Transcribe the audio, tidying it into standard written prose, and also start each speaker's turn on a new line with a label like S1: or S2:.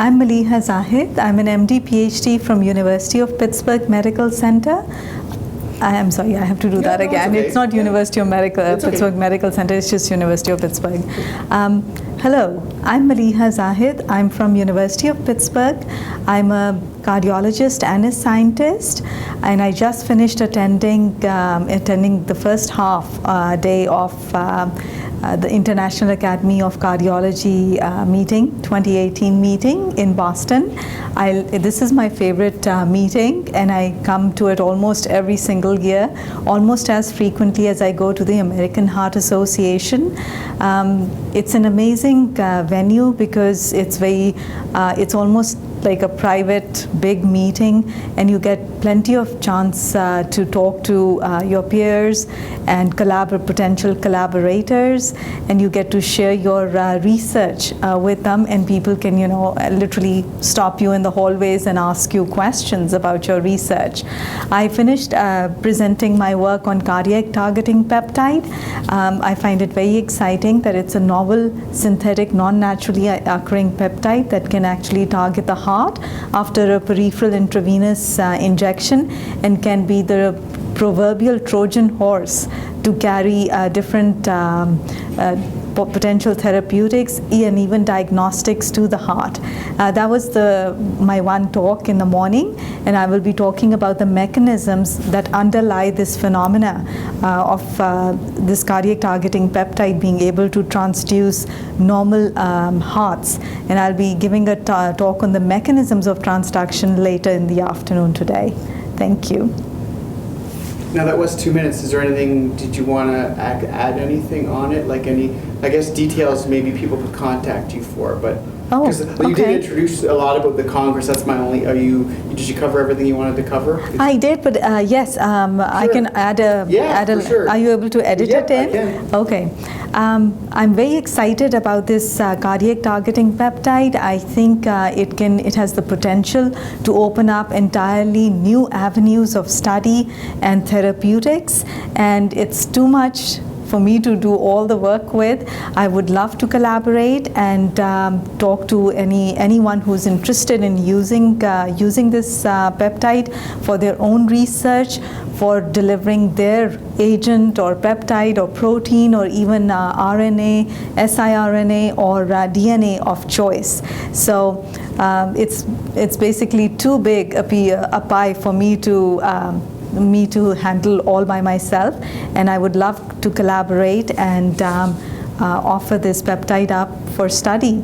S1: I'm Maliha Zahid. I'm an MD Ph.D. from University of Pittsburgh Medical Center. I'm sorry, I have to do that again.
S2: Okay.
S1: It's not University of Pittsburgh Medical Center, it's just University of Pittsburgh. Hello, I'm Maliha Zahid. I'm from University of Pittsburgh. I'm a cardiologist and a scientist, and I just finished attending the first half day of the International Academy of Cardiology meeting, 2018 meeting in Boston. This is my favorite meeting, and I come to it almost every single year, almost as frequently as I go to the American Heart Association. It's an amazing venue because it's almost like a private big meeting, and you get plenty of chance to talk to your peers and potential collaborators, and you get to share your research with them, and people can literally stop you in the hallways and ask you questions about your research. I finished presenting my work on cardiac targeting peptide. I find it very exciting that it's a novel synthetic non-naturally occurring peptide that can actually target the heart after a peripheral intravenous injection, and can be the proverbial Trojan horse to carry different potential therapeutics and even diagnostics to the heart. That was my one talk in the morning, and I will be talking about the mechanisms that underlie this phenomena of this cardiac targeting peptide being able to transduce normal hearts. And I'll be giving a talk on the mechanisms of transduction later in the afternoon today. Thank you.
S2: Now that was 2 minutes. Is there anything, did you want to add anything on it? Like any, I guess, details maybe people could contact you for, but because you did introduce a lot about the Congress. That's my only, did you cover everything you wanted to cover?
S1: I did, but yes, sure. I can add a,
S2: for sure.
S1: Are you able to edit it in?
S2: I can.
S1: Okay. I'm very excited about this cardiac targeting peptide. I think it has the potential to open up entirely new avenues of study and therapeutics, and it's too much for me to do all the work with. I would love to collaborate and talk to anyone who's interested in using this peptide for their own research, for delivering their agent or peptide or protein or even RNA, siRNA or DNA of choice. So it's basically too big a pie for me to handle all by myself, and I would love to collaborate and offer this peptide up for study.